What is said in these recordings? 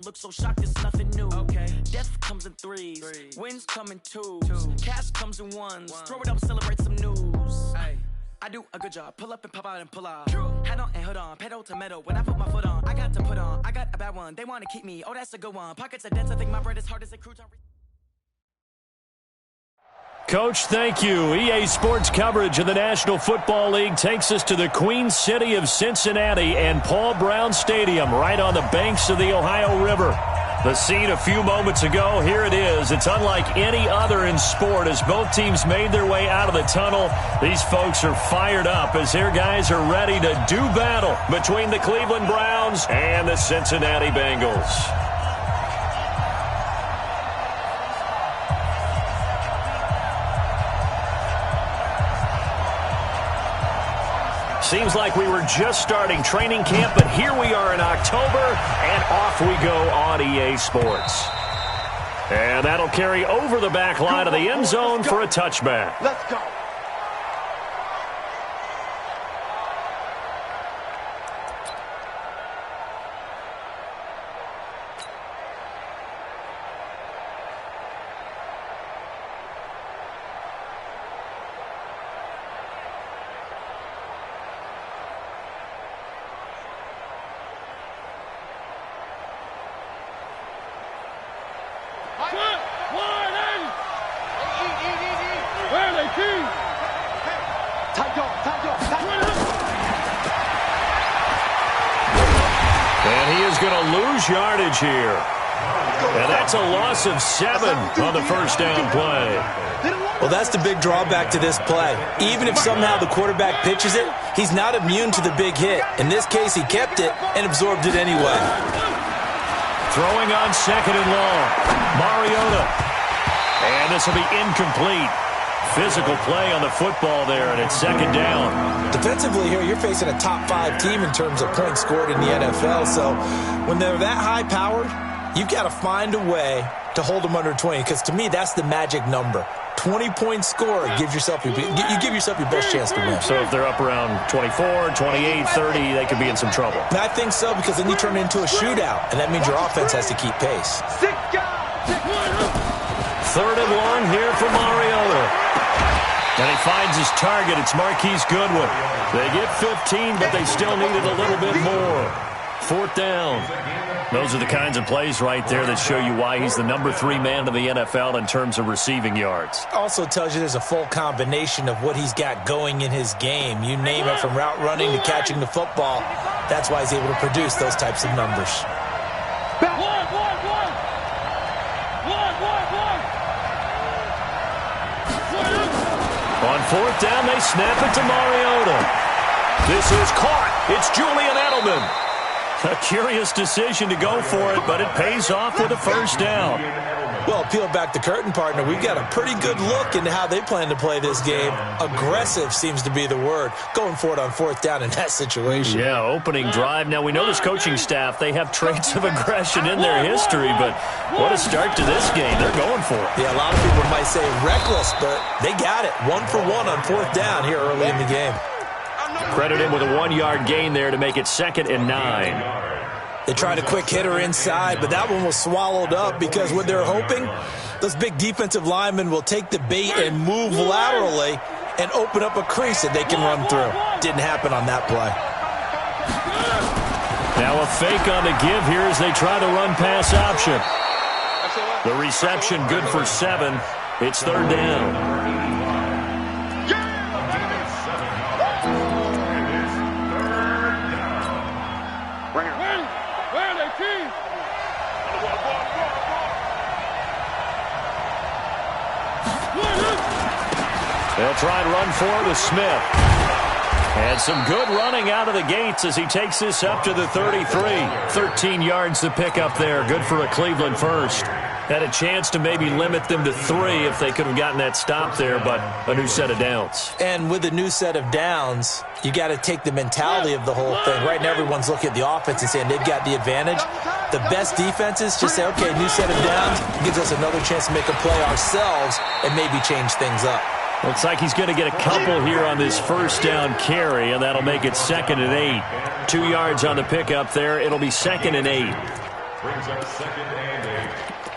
Look so shocked, it's nothing new. Okay. Death comes in threes. Wins come in twos. Cash comes in ones. Throw it up, celebrate some news. Ay. I do a good job. Pull up and pop out and pull out. Head on and hood on. Pedal to metal. When I put my foot on, I got to put on. I got a bad one. They want to keep me. Oh, that's a good one. Pockets are dense. I think my bread is hard as a crouton. Coach, thank you. EA Sports coverage of the National Football League takes us to the Queen City of Cincinnati and Paul Brown Stadium right on the banks of the Ohio River. The scene a few moments ago, here it is. It's unlike any other in sport as both teams made their way out of the tunnel. These folks are fired up as their guys are ready to do battle between the Cleveland Browns and the Cincinnati Bengals. Seems like we were just starting training camp, but here we are in October, and off we go on EA Sports. And that'll carry over the back line of the end zone for a touchback. Let's go. And he is going to lose yardage here. And that's a loss of 7 on the first down play. Well, that's the big drawback to this play. Even if somehow the quarterback pitches it, he's not immune to the big hit. In this case, he kept it and absorbed it anyway. Throwing on second and long. Mariota. And this will be incomplete. Physical play on the football there, and it's second down. Defensively here, you're facing a top-5 team in terms of points scored in the NFL. So when they're that high-powered, you've got to find a way to hold them under 20, because to me, that's the magic number. 20-point score gives yourself you give yourself your best chance to win. So if they're up around 24, 28, 30, they could be in some trouble. And I think so, because then you turn it into a shootout, and that means your offense has to keep pace. Third and long here for Mariota. And he finds his target. It's Marquise Goodwin. They get 15, but they still needed a little bit more. Fourth down. Those are the kinds of plays right there that show you why he's the number 3 man in the NFL in terms of receiving yards. Also tells you there's a full combination of what he's got going in his game. You name it, from route running to catching the football. That's why he's able to produce those types of numbers. On fourth down, they snap it to Mariota. This is caught. It's Julian Edelman. A curious decision to go for it, but it pays off with a first down. Well, peel back the curtain, partner. We've got a pretty good look into how they plan to play this game. Aggressive seems to be the word. Going for it on fourth down in that situation. Yeah, opening drive. Now, we know this coaching staff, they have traits of aggression in their history, but what a start to this game. They're going for it. Yeah, a lot of people might say reckless, but they got it. 1 for 1 on fourth down here early in the game. Credit him with a 1-yard gain there to make it 2nd and 9. They tried a quick hitter inside, but that one was swallowed up because what they're hoping, those big defensive linemen will take the bait and move laterally and open up a crease that they can run through. Didn't happen on that play. Now a fake on the give here as they try the run-pass option. The reception good for 7. It's third down. They'll try and run for it with Smith. And some good running out of the gates as he takes this up to the 33. 13 yards to pick up there. Good for a Cleveland first. Had a chance to maybe limit them to 3 if they could have gotten that stop there, but a new set of downs. And with a new set of downs, you got to take the mentality of the whole thing. Right now, everyone's looking at the offense and saying they've got the advantage. The best defenses just say, okay, new set of downs gives us another chance to make a play ourselves and maybe change things up. Looks like he's going to get a couple here on this first down carry, and that'll make it 2nd and 8. 2 yards on the pickup there. It'll be 2nd and 8. Brings up 2nd and 8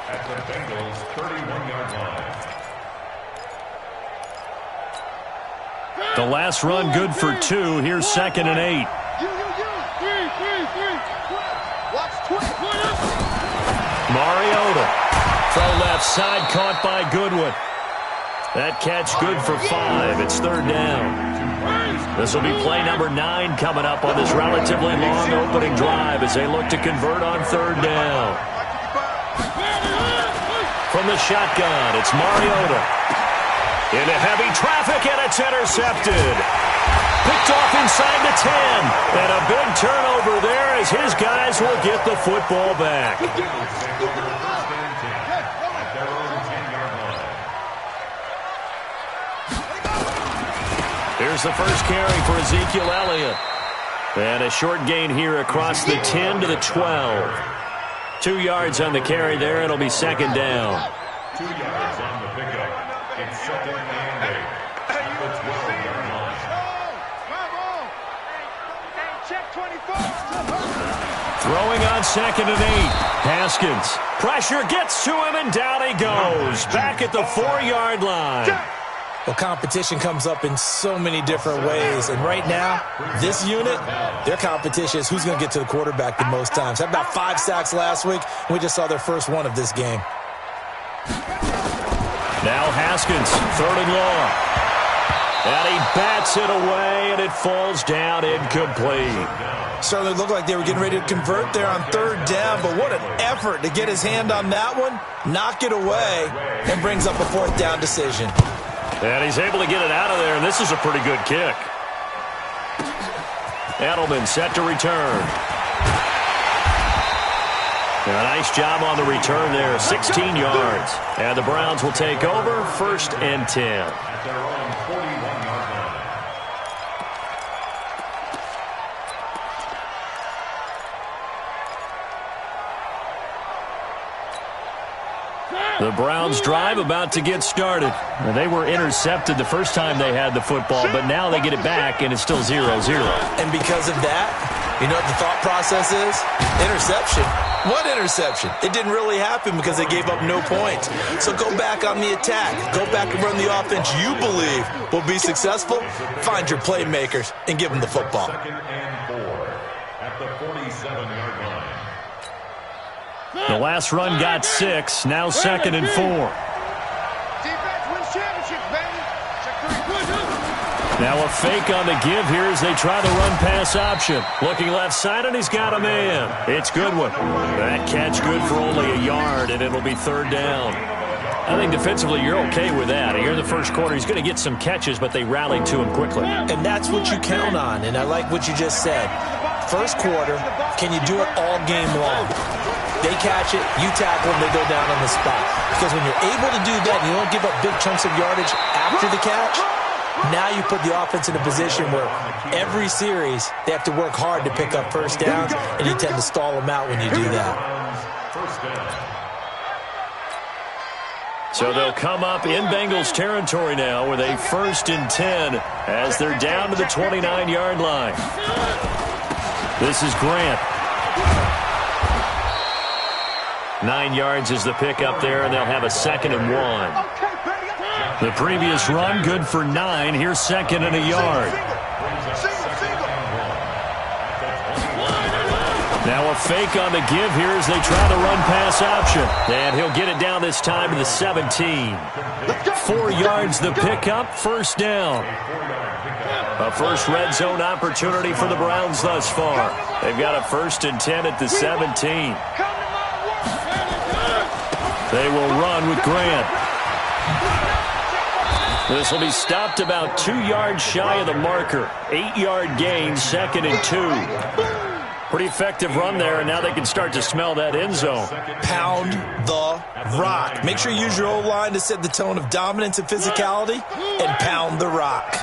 at the Bengals' 31-yard line. The last run good for 2. Here's 2nd and 8. Mariota. Throw left side, caught by Goodwin. That catch good for 5. It's 3rd down. This will be play number 9 coming up on this relatively long opening drive as they look to convert on 3rd down. From the shotgun, it's Mariota. Into heavy traffic, and it's intercepted. Picked off inside the 10. And a big turnover there as his guys will get the football back. Here's the first carry for Ezekiel Elliott. And a short gain here across the 10 to the 12. 2 yards on the carry there. It'll be 2nd down. 2 yards on the pickup. It's 2nd and 8 at the 12-yard line. Throwing on 2nd and 8. Haskins. Pressure gets to him, and down he goes. Back at the 4-yard line. Well, competition comes up in so many different ways. And right now, this unit, their competition is who's going to get to the quarterback the most times. Had about 5 sacks last week, and we just saw their first one of this game. Now Haskins, 3rd and long. And he bats it away, and it falls down incomplete. Certainly looked like they were getting ready to convert there on 3rd down, but what an effort to get his hand on that one, knock it away, and brings up a 4th down decision. And he's able to get it out of there, and this is a pretty good kick. Edelman set to return. And a nice job on the return there, 16 yards. And the Browns will take over, 1st and 10. At their own 41-yard line. The Browns drive about to get started. They were intercepted the first time they had the football, but now they get it back, and it's still 0-0. And because of that, you know what the thought process is? Interception. What interception? It didn't really happen because they gave up no points. So go back on the attack. Go back and run the offense you believe will be successful. Find your playmakers and give them the football. 2nd and 4 at the 47-yard line. The last run got 6, now 2nd and 4. Now a fake on the give here as they try the run-pass option. Looking left side, and he's got a man. It's Goodwin. That catch good for only a yard, and it'll be 3rd down. I think defensively you're okay with that. Here in the first quarter, he's going to get some catches, but they rallied to him quickly. And that's what you count on, and I like what you just said. First quarter, can you do it all game long? They catch it, you tackle them, they go down on the spot. Because when you're able to do that, and you don't give up big chunks of yardage after the catch, now you put the offense in a position where every series they have to work hard to pick up 1st downs, and you tend to stall them out when you do that. So they'll come up in Bengals territory now with a 1st and 10 as they're down to the 29-yard line. This is Grant. 9 yards is the pickup there, and they'll have a 2nd and 1. The previous run, good for 9. Here's 2nd and a yard. Now a fake on the give here as they try the run-pass option. And he'll get it down this time to the 17. 4 yards the pickup, 1st down. A first red zone opportunity for the Browns thus far. They've got a 1st and 10 at the 17. They will run with Grant. This will be stopped about 2 yards shy of the marker. 8-yard gain, 2nd and 2. Pretty effective run there, and now they can start to smell that end zone. Pound the rock. Make sure you use your O-line to set the tone of dominance and physicality, and pound the rock.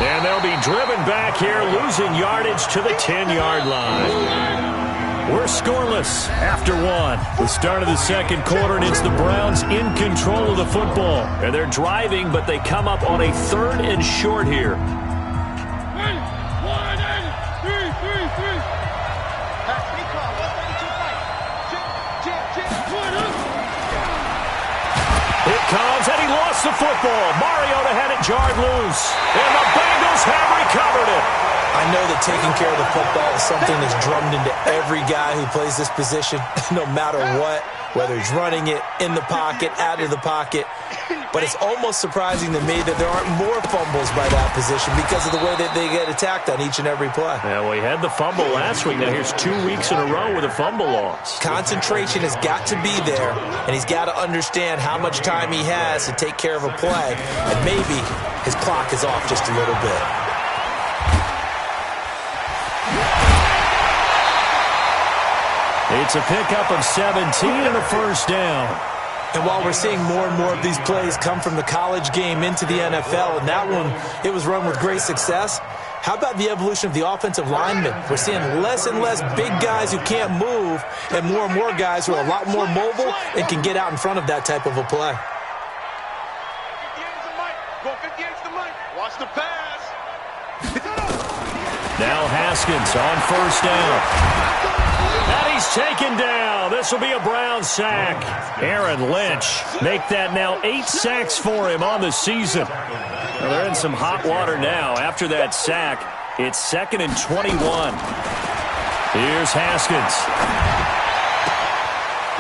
And they'll be driven back here, losing yardage to the 10-yard line. We're scoreless after one. The start of the second quarter, and it's the Browns in control of the football. And they're driving, but they come up on a 3rd and short here. It comes, and he lost the football. Mariota had it jarred loose, and the Bengals have recovered it. I know that taking care of the football is something that's drummed into every guy who plays this position, no matter what, whether he's running it, in the pocket, out of the pocket. But it's almost surprising to me that there aren't more fumbles by that position because of the way that they get attacked on each and every play. Yeah, well, he had the fumble last week. Now here's 2 weeks in a row with a fumble loss. Concentration has got to be there, and he's got to understand how much time he has to take care of a play, and maybe his clock is off just a little bit. It's a pickup of 17 and a first down. And while we're seeing more and more of these plays come from the college game into the NFL, and that one, it was run with great success, how about the evolution of the offensive linemen? We're seeing less and less big guys who can't move and more guys who are a lot more mobile and can get out in front of that type of a play. Watch the pass. Now Haskins on first down. And he's taken down. This will be a Brown sack. Aaron Lynch make that now 8 sacks for him on the season. Well, they're in some hot water now. After that sack, it's 2nd and 21. Here's Haskins.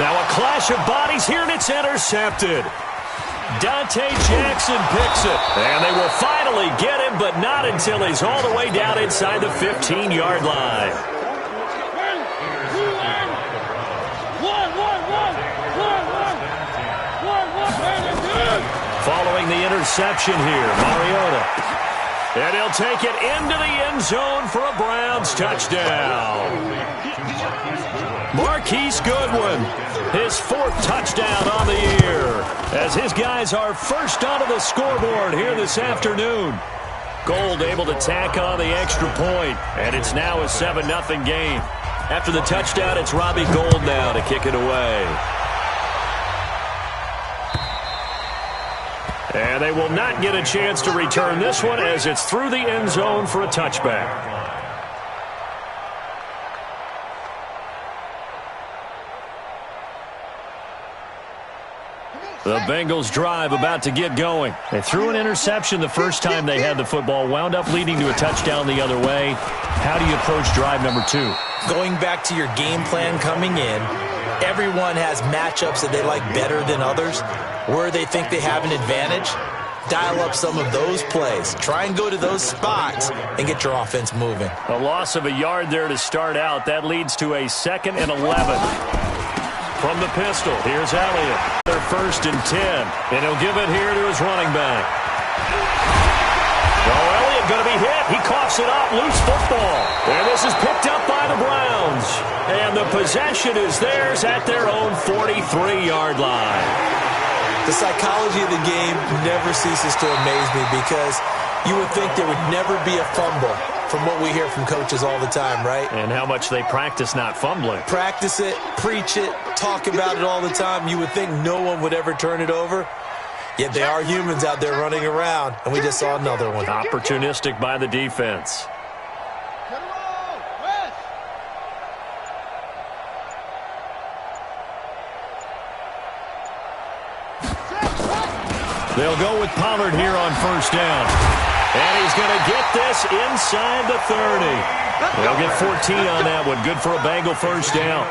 Now a clash of bodies here, and it's intercepted. Dante Jackson picks it. And they will finally get him, but not until he's all the way down inside the 15-yard line. Following the interception here, Mariota. And he'll take it into the end zone for a Browns touchdown. Marquise Goodwin, his 4th touchdown on the year, as his guys are first onto the scoreboard here this afternoon. Gold able to tack on the extra point, and it's now a 7-0 game. After the touchdown, it's Robbie Gould now to kick it away. And they will not get a chance to return this one as it's through the end zone for a touchback. The Bengals drive about to get going. They threw an interception the first time they had the football, wound up leading to a touchdown the other way. How do you approach drive number 2? Going back to your game plan coming in, everyone has matchups that they like better than others. Where they think they have an advantage, dial up some of those plays. Try and go to those spots and get your offense moving. A loss of a yard there to start out. That leads to a 2nd and 11. From the pistol, here's Elliott. They're 1st and 10, and he'll give it here to his running back. Oh, Elliott going to be hit. He coughs it up. Loose football. And this is picked up by the Browns. And the possession is theirs at their own 43-yard line. The psychology of the game never ceases to amaze me because you would think there would never be a fumble from what we hear from coaches all the time, right? And how much they practice not fumbling. Practice it, preach it, talk about it all the time. You would think no one would ever turn it over. Yet they are humans out there running around, and we just saw another one. Opportunistic by the defense. They'll go with Pollard here on first down. And he's going to get this inside the 30. They'll get 14 on that one. Good for a Bengal first down.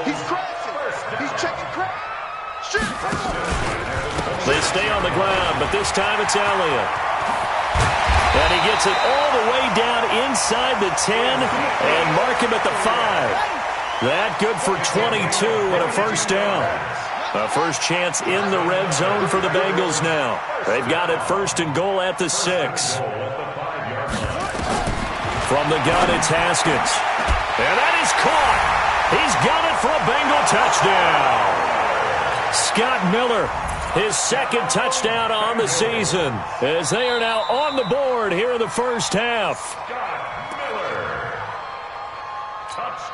He's crashing. He's checking crash. They stay on the ground, but this time it's Elliott. And he gets it all the way down inside the 10 and mark him at the 5. That good for 22 and a first down. A first chance in the red zone for the Bengals now. They've got it 1st and goal at the 6. From the gun, it's Haskins. And that is caught. He's got it for a Bengal touchdown. Scott Miller, his 2nd touchdown on the season, as they are now on the board here in the first half.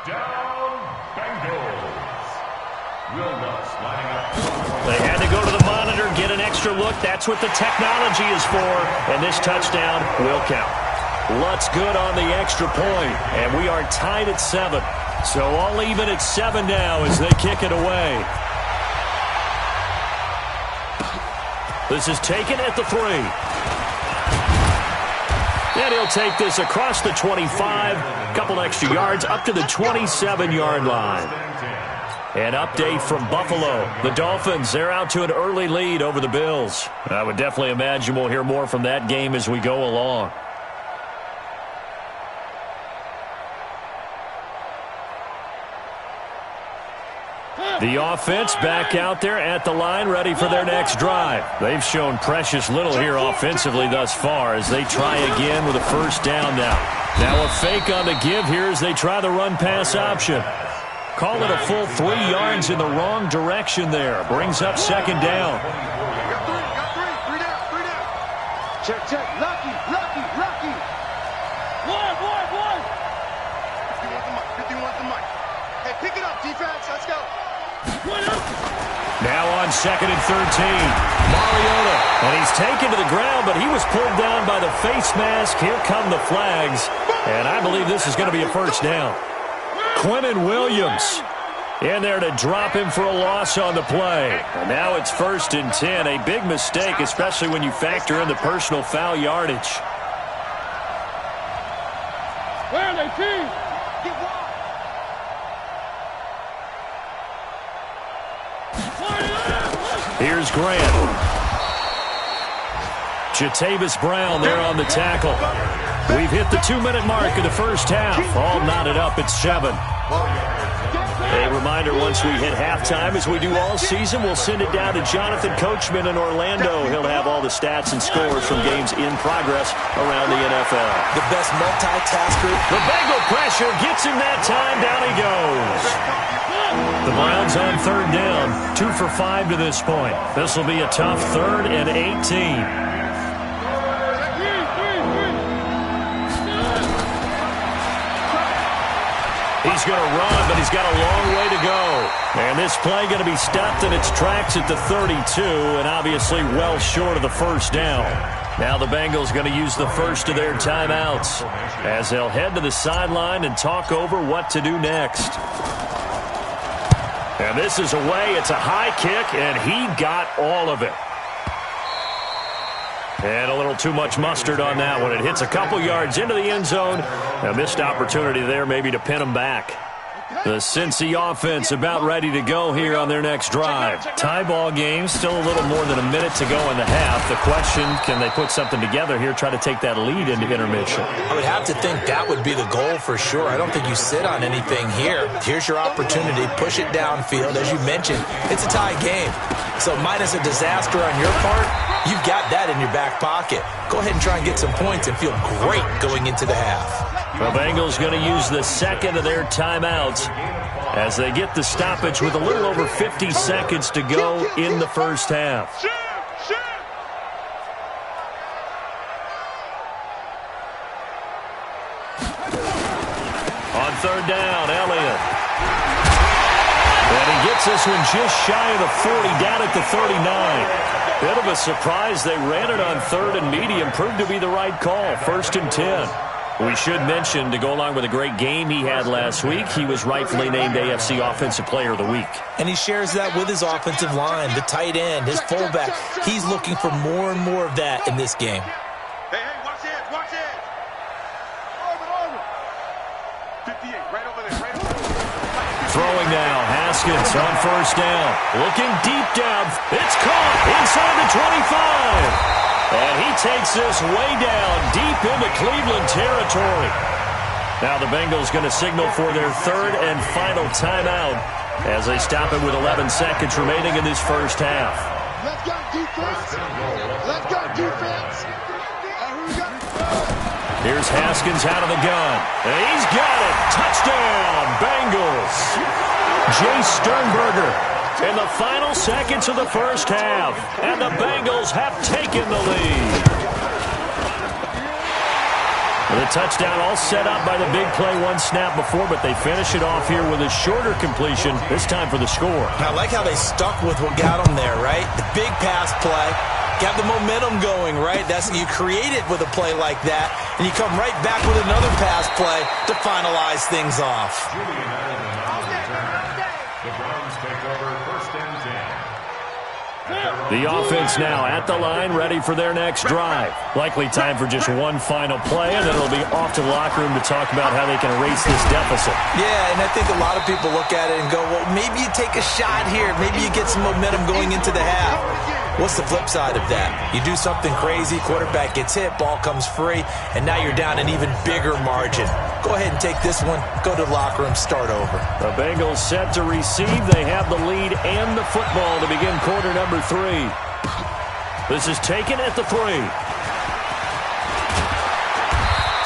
Touchdown, Bengals. Will Lutz lining up. They had to go to the monitor, get an extra look. That's what the technology is for. And this touchdown will count. Lutz good on the extra point. And we are tied at 7. So all even at 7 now as they kick it away. This is taken at the 3. And he'll take this across the 25. Couple extra yards up to the 27-yard line. An update from Buffalo. The Dolphins, they're out to an early lead over the Bills. I would definitely imagine we'll hear more from that game as we go along. The offense back out there at the line, ready for their next drive. They've shown precious little here offensively thus far as they try again with a first down now. Now a fake on the give here as they try the run-pass option. Call it a full 3 yards in the wrong direction there. Brings up second down. Got three down. Check. Lucky. 51's the mic. Hey, pick it up, defense. Let's go. Now on second and 13. Mariota. And he's taken to the ground, but he was pulled down by the face mask. Here come the flags. And I believe this is going to be a first down. Quinnen Williams in there to drop him for a loss on the play. And now it's 1st and 10. A big mistake, especially when you factor in the personal foul yardage. Where are they, team? Get wide. Here's Grant. Jatavis Brown there on the tackle. We've hit the 2-minute mark of the first half. All knotted up at 7. A reminder, once we hit halftime, as we do all season, we'll send it down to Jonathan Coachman in Orlando. He'll have all the stats and scores from games in progress around the NFL. The best multitasker. The Bengal pressure gets him that time. Down he goes. The Browns on third down. 2 for 5 to this point. This will be a tough 3rd and 18. He's going to run, but he's got a long way to go. And this play going to be stopped in its tracks at the 32, and obviously well short of the first down. Now the Bengals going to use the first of their timeouts as they'll head to the sideline and talk over what to do next. And this is away. It's a high kick, and he got all of it. And a little too much mustard on that one. It hits a couple yards into the end zone. A missed opportunity there maybe to pin him back. The Cincy offense about ready to go here on their next drive. Tie ball game, still a little more than a minute to go in the half. The question, can they put something together here, try to take that lead into intermission? I would have to think that would be the goal for sure. I don't think you sit on anything here. Here's your opportunity. Push it downfield. As you mentioned, it's a tie game. So minus a disaster on your part, you've got that in your back pocket. Go ahead and try and get some points and feel great going into the half. The Bengals going to use the second of their timeouts as they get the stoppage with a little over 50 seconds to go in the first half. On third down, Elliott. And he gets this one just shy of the 40, down at the 39. Bit of a surprise. They ran it on 3rd and medium. Proved to be the right call. 1st and 10. We should mention, to go along with a great game he had last week, he was rightfully named AFC Offensive Player of the Week. And he shares that with his offensive line, the tight end, his fullback. He's looking for more and more of that in this game. Hey, watch it. Over. 58, right over there. Throwing now, Haskins on first down. Looking deep down. It's caught inside the 25. And he takes this way down, deep into Cleveland territory. Now the Bengals going to signal for their 3rd and final timeout as they stop it with 11 seconds remaining in this first half. Let's go, defense. Here's Haskins out of the gun. And he's got it. Touchdown, Bengals. Jay Sternberger in the final seconds of the first half. And the Bengals have taken the lead. The touchdown all set up by the big play one snap before, but they finish it off here with a shorter completion, this time for the score. I like how they stuck with what got them there, right? The big pass play, got the momentum going, right? You create it with a play like that, and you come right back with another pass play to finalize things off. The Browns take over first and 10. The offense now at the line, ready for their next drive. Likely time for just one final play, and then it'll be off to the locker room to talk about how they can erase this deficit. Yeah, and I think a lot of people look at it and go, well, maybe you take a shot here. Maybe you get some momentum going into the half. What's the flip side of that? You do something crazy, quarterback gets hit, ball comes free, and now you're down an even bigger margin. Go ahead and take this one, go to the locker room, start over. The Bengals set to receive. They have the lead and the football to begin quarter number 3. This is taken at the 3.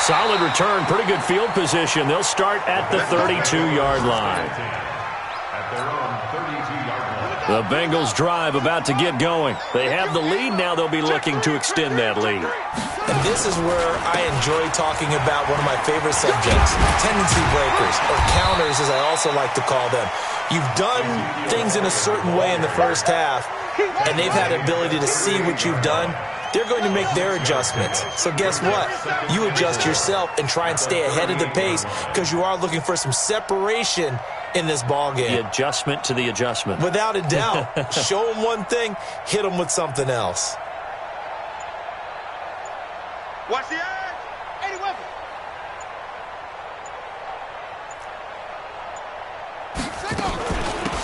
Solid return, pretty good field position. They'll start at the 32-yard line. At their own 32-yard line. The Bengals drive about to get going. They have the lead. Now they'll be looking to extend that lead. And this is where I enjoy talking about one of my favorite subjects, tendency breakers, or counters as I also like to call them. You've done things in a certain way in the first half, and they've had the ability to see what you've done. They're going to make their adjustments. So guess what? You adjust yourself and try and stay ahead of the pace because you are looking for some separation in this ball game. The adjustment to the adjustment. Without a doubt. Show them one thing, hit them with something else. Watch the edge. 80 weapon.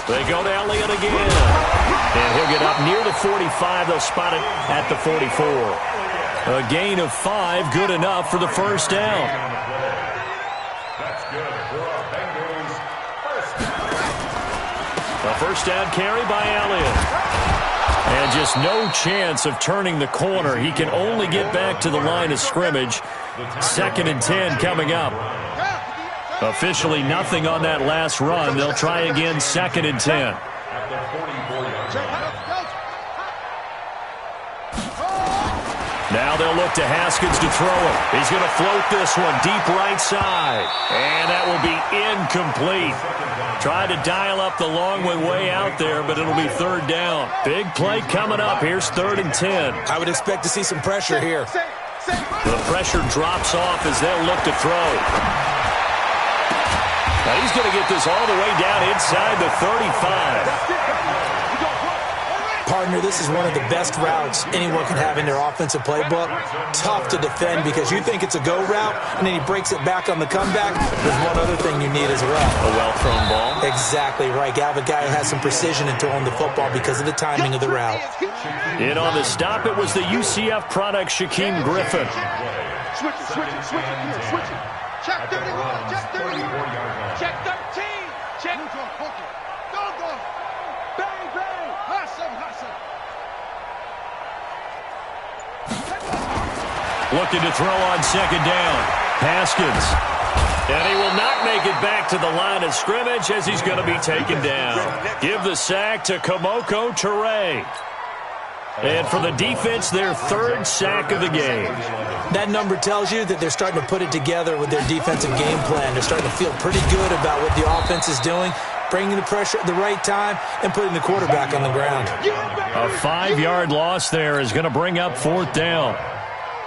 They go to Elliott again. And he'll get up near the 45. They'll spot it at the 44. A gain of 5, good enough for the first down. That's good for a Bengals first down. A first down carry by Elliott. And just no chance of turning the corner. He can only get back to the line of scrimmage. 2nd and 10 coming up. Officially nothing on that last run. They'll try again 2nd and 10. At the 44-yard line. Now they'll look to Haskins to throw it. He's going to float this one deep right side. And that will be incomplete. Tried to dial up the long way out there, but it'll be 3rd down. Big play coming up. Here's 3rd and 10. I would expect to see some pressure here. The pressure drops off as they'll look to throw. Now he's going to get this all the way down inside the 35. Partner, this is one of the best routes anyone can have in their offensive playbook. Tough to defend because you think it's a go route, and then he breaks it back on the comeback. There's one other thing you need as well. A well-thrown ball. Exactly right. You have a guy who has some precision in throwing the football because of the timing of the route. In on the stop, it was the UCF product, Shaquem Griffin. Switch it. Check 31. Check 31. Check 13. Check. Go. Bang. Hustle. Looking to throw on 2nd down. Haskins. And he will not make it back to the line of scrimmage as he's going to be taken down. Give the sack to Kamoko Toure. And for the defense, their 3rd sack of the game. That number tells you that they're starting to put it together with their defensive game plan. They're starting to feel pretty good about what the offense is doing, bringing the pressure at the right time, and putting the quarterback on the ground. A 5-yard loss there is going to bring up 4th down.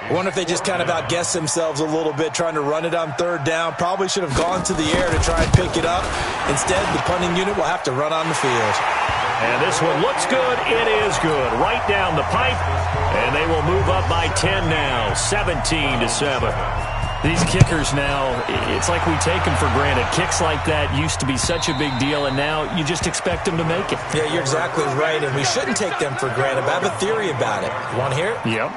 I wonder if they just kind of outguessed themselves a little bit trying to run it on 3rd down. Probably should have gone to the air to try and pick it up. Instead, the punting unit will have to run on the field. And this one looks good. It is good. Right down the pipe. And they will move up by 10 now, 17-7. These kickers now, it's like we take them for granted. Kicks like that used to be such a big deal, and now you just expect them to make it. Yeah, you're exactly right, and we shouldn't take them for granted. But I have a theory about it. You want to hear it? Yep.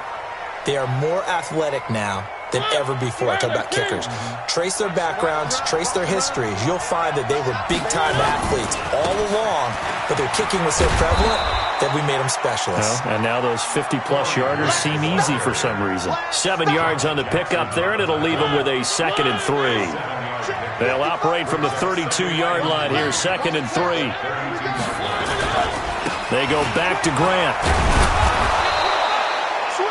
They are more athletic now than ever before. I talk about kickers. Trace their backgrounds, trace their histories. You'll find that they were big-time athletes all along, but their kicking was so prevalent that we made them specialists. Well, and now those 50-plus yarders seem easy for some reason. 7 yards on the pickup there, and it'll leave them with a 2nd and 3. They'll operate from the 32-yard line here, 2nd and 3. They go back to Grant.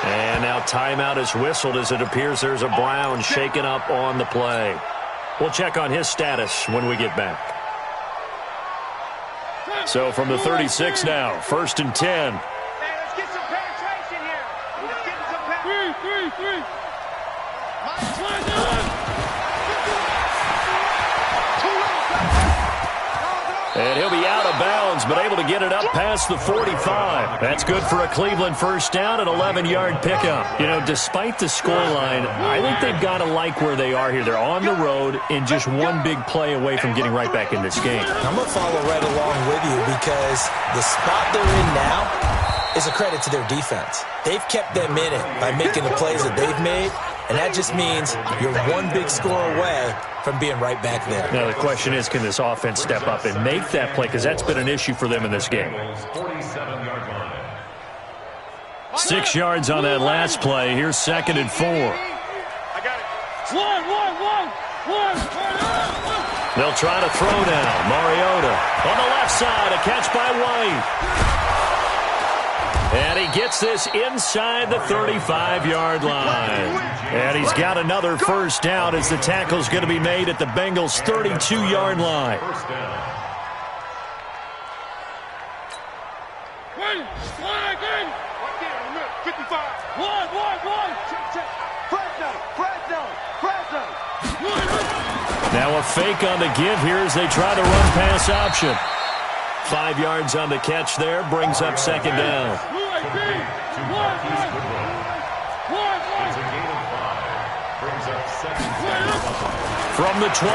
And now now timeout is whistled as it appears there's a Brown shaken up on the play. We'll check on his status when we get back. So from the 36 now, 1st and 10. Hey, let's get some penetration here. Let's get some penetration. And he'll be out of bounds, but able to get it up past the 45. That's good for a Cleveland first down, an 11-yard pickup. You know, despite the scoreline, I think they've got to like where they are here. They're on the road and just one big play away from getting right back in this game. I'm going to follow right along with you because the spot they're in now is a credit to their defense. They've kept them in it by making the plays that they've made, and that just means you're one big score away from being right back there. Now, the question is, can this offense step up and make that play? Because that's been an issue for them in this game. 6 yards on that last play. Here's 2nd and 4. I got it. One. They'll try to throw now. Mariota on the left side. A catch by White. And he gets this inside the 35-yard line. And he's got another first down as the tackle's going to be made at the Bengals' 32-yard line. Now a fake on the give here as they try the run-pass option. 5 yards on the catch there, brings up 2nd down. From the 27,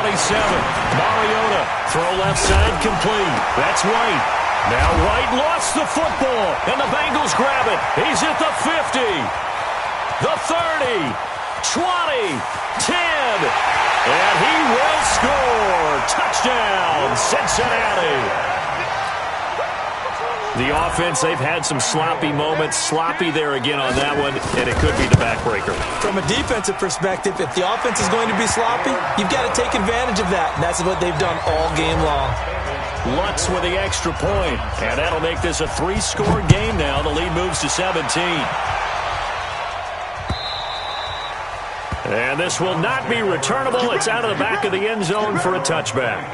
Mariota, throw left side complete. That's White. Now White lost the football, and the Bengals grab it. He's at the 50, the 30, 20, 10, and he will score. Touchdown, Cincinnati. The offense, they've had some sloppy moments. Sloppy there again on that one, and it could be the backbreaker. From a defensive perspective, if the offense is going to be sloppy, you've got to take advantage of that, and that's what they've done all game long. Lutz with the extra point, and that'll make this a 3-score game now. The lead moves to 17. And this will not be returnable. It's out of the back of the end zone for a touchback.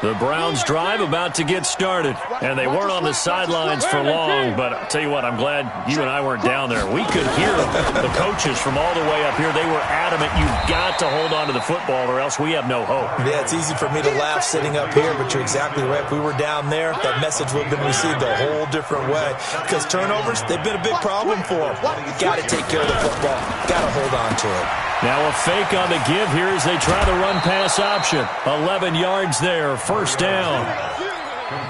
The Browns drive about to get started, and they weren't on the sidelines for long, but I'll tell you what, I'm glad you and I weren't down there. We could hear the coaches from all the way up here. They were adamant, you've got to hold on to the football or else we have no hope. Yeah, it's easy for me to laugh sitting up here, but you're exactly right. If we were down there, that message would have been received a whole different way because turnovers, they've been a big problem for them. Got to take care of the football. Got to hold on to it. Now a fake on the give here as they try the run-pass option. 11 yards there, first down.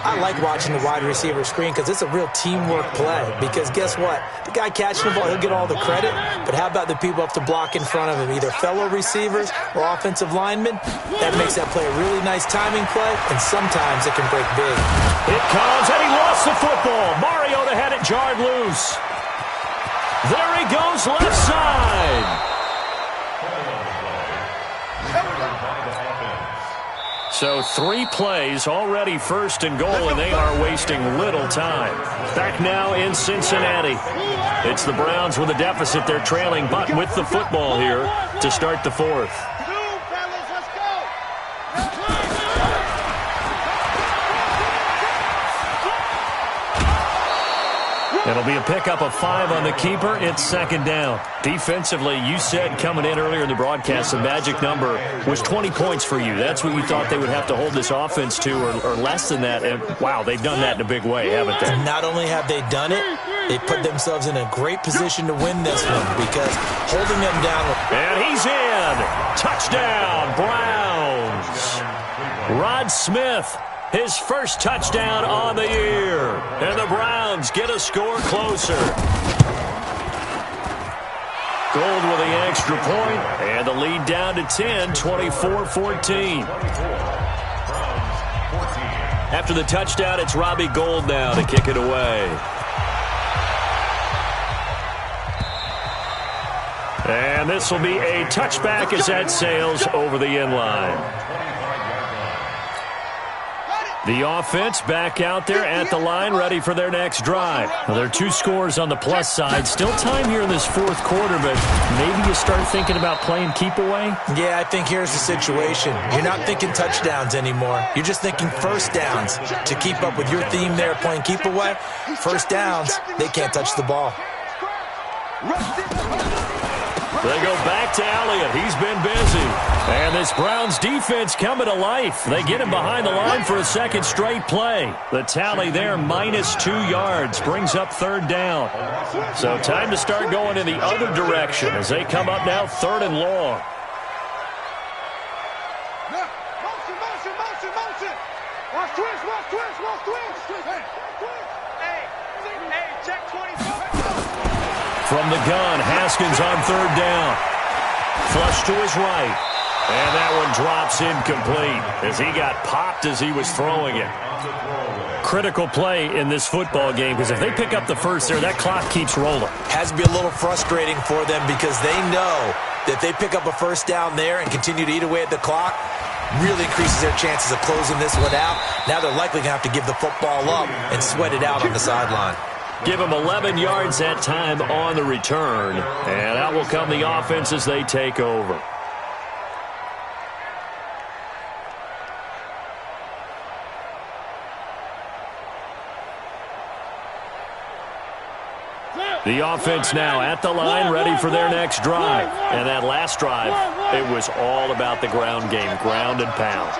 I like watching the wide receiver screen because it's a real teamwork play. Because guess what? The guy catching the ball, he'll get all the credit. But how about the people up to block in front of him, either fellow receivers or offensive linemen? That makes that play a really nice timing play, and sometimes it can break big. It comes, and he lost the football. Mariota had it jarred loose. There he goes, left side. So 3 plays, already 1st and goal, and they are wasting little time. Back now in Cincinnati. It's the Browns with a deficit. They're trailing, but with the football here to start the 4th. It'll be a pickup of 5 on the keeper. It's 2nd down. Defensively, you said coming in earlier in the broadcast, the magic number was 20 points for you. That's what you thought they would have to hold this offense to, or less than that. And, wow, they've done that in a big way, haven't they? Not only have they done it, they put themselves in a great position to win this one because holding them down. And he's in. Touchdown, Browns. Rod Smith. His first touchdown on the year. And the Browns get a score closer. Gold with the extra point, and the lead down to 10, 24-14. After the touchdown, it's Robbie Gould now to kick it away. And this will be a touchback as that sails over the end line. The offense back out there at the line, ready for their next drive. Well, there are 2 scores on the plus side. Still time here in this 4th quarter, but maybe you start thinking about playing keep away? Yeah, I think here's the situation. You're not thinking touchdowns anymore. You're just thinking first downs. To keep up with your theme there, playing keep away, first downs, they can't touch the ball. They go back to Elliott. He's been busy. And this Browns defense coming to life. They get him behind the line for a second straight play. The tally there, -2 yards, brings up 3rd down. So time to start going in the other direction as they come up now 3rd and long. Motion. Watch twist. Hey, check 24. From the gun, Haskins on 3rd down. Flush to his right. And that one drops incomplete as he got popped as he was throwing it. Critical play in this football game because if they pick up the first there, that clock keeps rolling. Has to be a little frustrating for them because they know that they pick up a first down there and continue to eat away at the clock, really increases their chances of closing this one out. Now they're likely going to have to give the football up and sweat it out on the sideline. Give them 11 yards that time on the return. And out will come the offense as they take over. The offense now at the line, ready for their next drive. And that last drive, it was all about the ground game, ground and pound.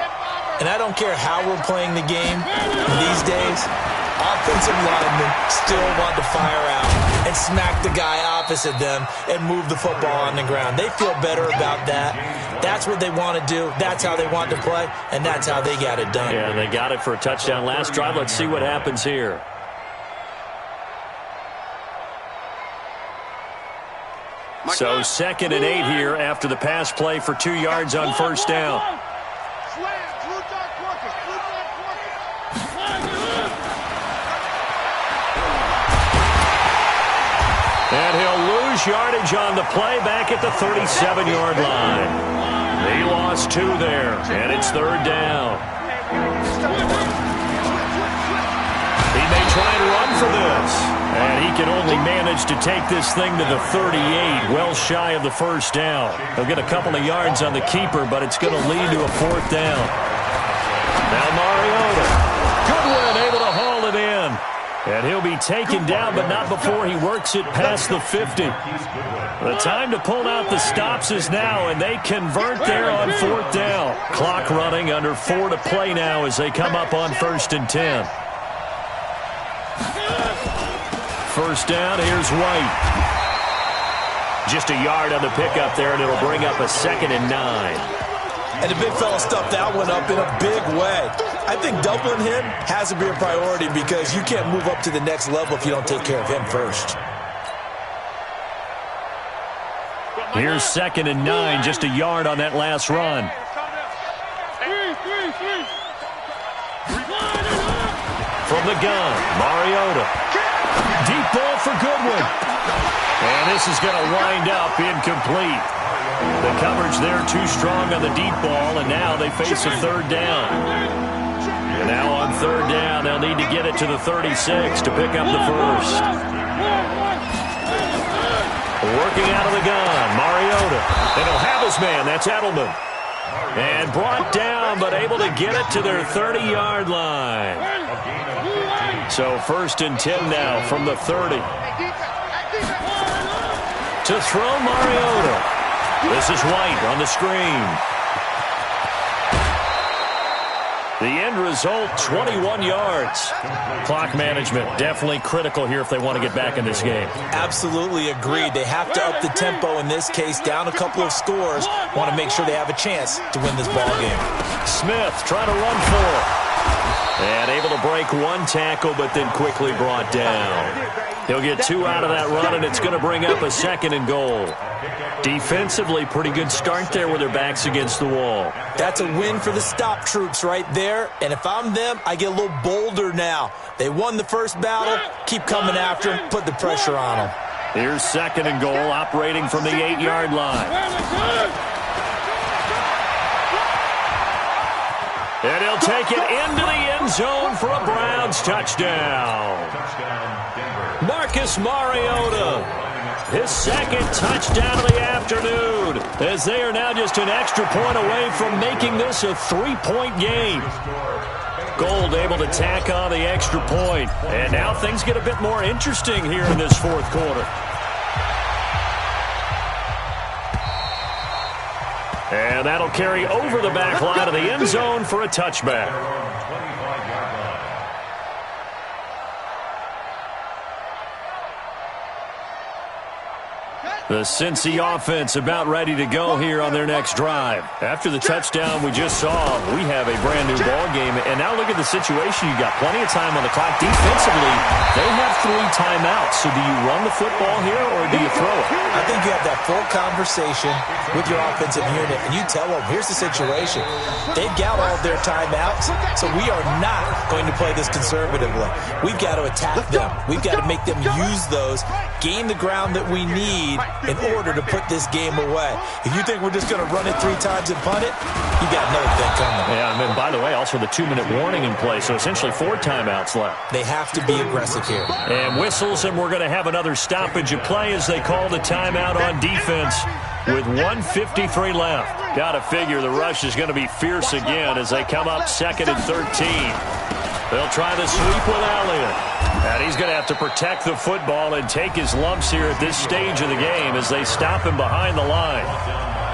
And I don't care how we're playing the game these days, offensive linemen still want to fire out and smack the guy opposite them and move the football on the ground. They feel better about that. That's what they want to do. That's how they want to play, and that's how they got it done. Yeah, they got it for a touchdown last drive. Let's see what happens here. So 2nd and 8 here after the pass play for 2 yards on first down. And he'll lose yardage on the play back at the 37-yard line. He lost 2 there, and it's 3rd down. He may try and run for this. And he can only manage to take this thing to the 38, well shy of the first down. He'll get a couple of yards on the keeper, but it's going to lead to a 4th down. Now Mariota. Goodwin able to haul it in. And he'll be taken down, but not before he works it past the 50. The time to pull out the stops is now, and they convert there on 4th down. Clock running under 4 to play now as they come up on 1st and 10. First down, here's White. Just a yard on the pickup there, and it'll bring up a 2nd and 9. And the big fella stuffed that one up in a big way. I think doubling him has to be a priority because you can't move up to the next level if you don't take care of him first. Here's 2nd and 9, just a yard on that last run. From the gun, Mariota. Deep ball for Goodwin. And this is going to wind up incomplete. The coverage there too strong on the deep ball, and now they face a 3rd down. And now on 3rd down, they'll need to get it to the 36 to pick up the first. Working out of the gun, Mariota. And he'll have his man, that's Edelman. And brought down, but able to get it to their 30-yard line. So 1st and 10 now from the 30. To throw Mariota. This is White on the screen. The end result, 21 yards. Clock management definitely critical here if they want to get back in this game. Absolutely agreed. They have to up the tempo in this case, down a couple of scores. Want to make sure they have a chance to win this ball game. Smith trying to run for it. And able to break 1 tackle, but then quickly brought down. He'll get 2 out of that run, and it's going to bring up a 2nd and goal. Defensively, pretty good start there with their backs against the wall. That's a win for the stop troops right there. And if I'm them, I get a little bolder now. They won the first battle. Keep coming after them. Put the pressure on them. Here's 2nd and goal, operating from the 8-yard line. And he'll take it into the end zone for a Browns touchdown. Marcus Mariota, his second touchdown of the afternoon, as they are now just an extra point away from making this a 3-point game. Gold able to tack on the extra point. And now things get a bit more interesting here in this fourth quarter. And that'll carry over the back line of the end zone for a touchback. The Cincy offense about ready to go here on their next drive. After the touchdown we just saw, we have a brand new ball game. And now look at the situation. You got plenty of time on the clock. Defensively, they have 3 timeouts. So do you run the football here or do you throw it? I think you have that full conversation with your offensive unit, and you tell them, here's the situation. They've got all of their timeouts, so we are not going to play this conservatively. We've got to attack them. We've got to make them use those, gain the ground that we need in order to put this game away. If you think we're just going to run it 3 times and punt it, you got another thing coming. Yeah, and then, by the way, also the 2-minute warning in play, so essentially 4 timeouts left. They have to be aggressive here. And whistles, and we're going to have another stoppage of play as they call the timeout on defense with 1:53 left. Got to figure the rush is going to be fierce again as they come up 2nd and 13. They'll try the sweep with Elliott. And he's going to have to protect the football and take his lumps here at this stage of the game as they stop him behind the line.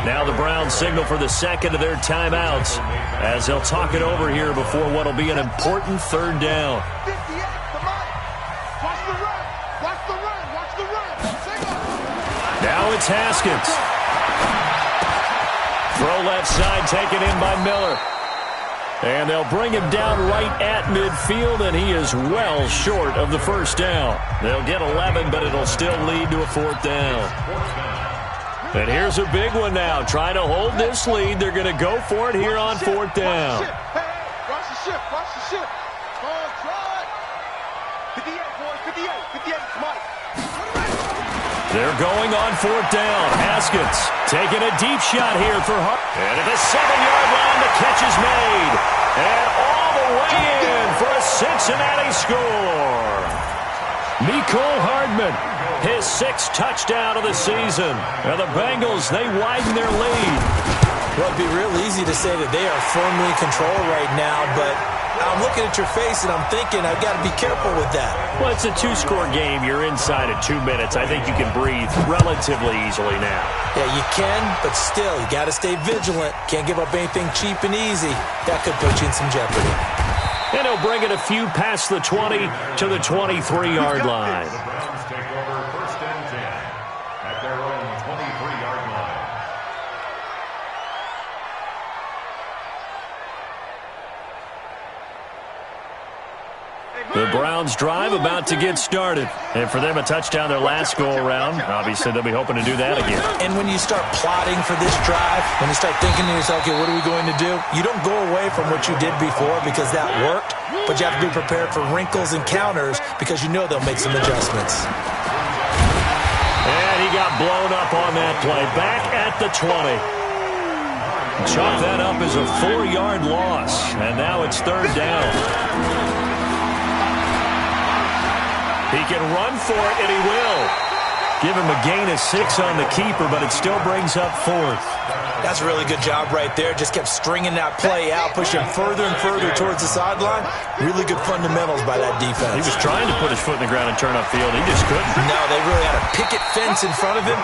Now the Browns signal for the second of their timeouts as they'll talk it over here before what will be an important 3rd down. Now it's Haskins. Throw left side taken in by Miller. And they'll bring him down right at midfield, and he is well short of the 1st down. They'll get 11, but it'll still lead to a 4th down. And here's a big one now. Trying to hold this lead. They're going to go for it here on 4th down. Watch the ship. Watch the ship. Oh, try. 58, boys. 58. Come on. They're going on 4th down. Haskins taking a deep shot here for Hart. And at the 7-yard line, the catch is made. And all the way in for a Cincinnati score. Mecole Hardman, his 6th touchdown of the season. And the Bengals, they widen their lead. Well, it'd be real easy to say that they are firmly in control right now, but I'm looking at your face and I'm thinking I've got to be careful with that. Well, it's a 2-score game. You're inside of 2 minutes. I think you can breathe relatively easily now. Yeah, you can, but still, you got to stay vigilant. Can't give up anything cheap and easy. That could put you in some jeopardy. And he'll bring it a few past the 20 to the 23-yard line. The Browns take over 1st and 10 at their own 23-yard line. The Browns drive about to get started. And for them, a touchdown their last go-around. Obviously, they'll be hoping to do that again. And when you start plotting for this drive, when you start thinking to yourself, okay, what are we going to do? You don't go away from what you did before because that worked, but you have to be prepared for wrinkles and counters because you know they'll make some adjustments. And he got blown up on that play. Back at the 20. Chalk that up as a 4-yard loss. And now it's 3rd down. He can run for it, and he will. Give him a gain of 6 on the keeper, but it still brings up 4th. That's a really good job right there. Just kept stringing that play out, pushing further and further towards the sideline. Really good fundamentals by that defense. He was trying to put his foot in the ground and turn upfield. He just couldn't. No, they really had a picket fence in front of him.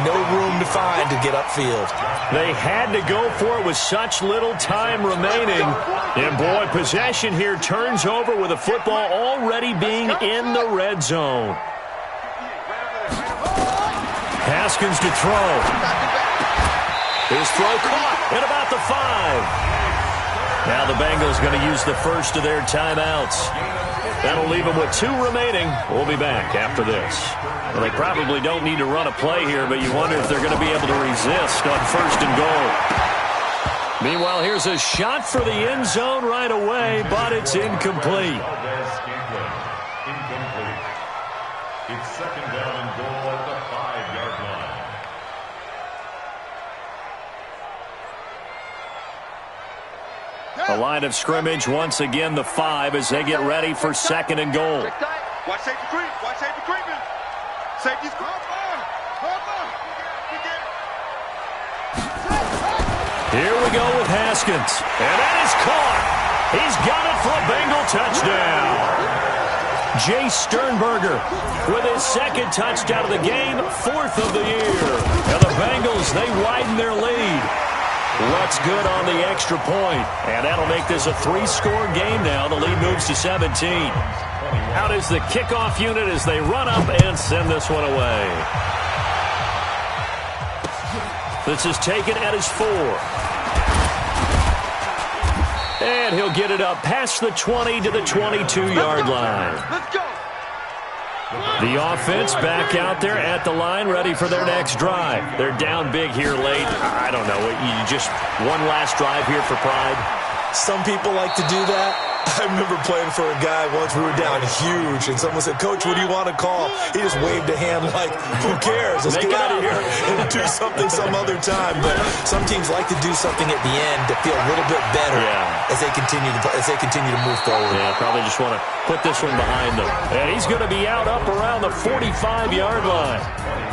No room to find to get upfield. They had to go for it with such little time remaining. And, boy, possession here turns over with the football already being in the red zone. Haskins to throw. His throw caught at about the 5. Now the Bengals going to use the first of their timeouts. That'll leave them with 2 remaining. We'll be back after this. Well, they probably don't need to run a play here, but you wonder if they're going to be able to resist on 1st and goal. Meanwhile, here's a shot for the end zone right away, but it's incomplete. Incomplete. It's 2nd down and goal at the 5-yard line. The line of scrimmage, once again, the 5 as they get ready for 2nd and goal. Watch safety creep. Watch safety creeping. Safety's Here we go with Haskins. And that is caught. He's got it for a Bengal touchdown. Jay Sternberger with his 2nd touchdown of the game, 4th of the year. And the Bengals, they widen their lead. What's good on the extra point? And that'll make this a 3-score game now. The lead moves to 17. Out is the kickoff unit as they run up and send this one away. This is taken at his 4. And he'll get it up past the 20 to the 22-yard line. Let's go. The offense back out there at the line, ready for their next drive. They're down big here late. I don't know. You just one last drive here for pride. Some people like to do that. I remember playing for a guy once. We were down huge, and someone said, "Coach, what do you want to call?" He just waved a hand like, "Who cares? Let's get out of here and do something some other time." But some teams like to do something at the end to feel a little bit better as they continue to move forward. Yeah, probably just want to put this one behind them. And he's going to be out up around the 45-yard line.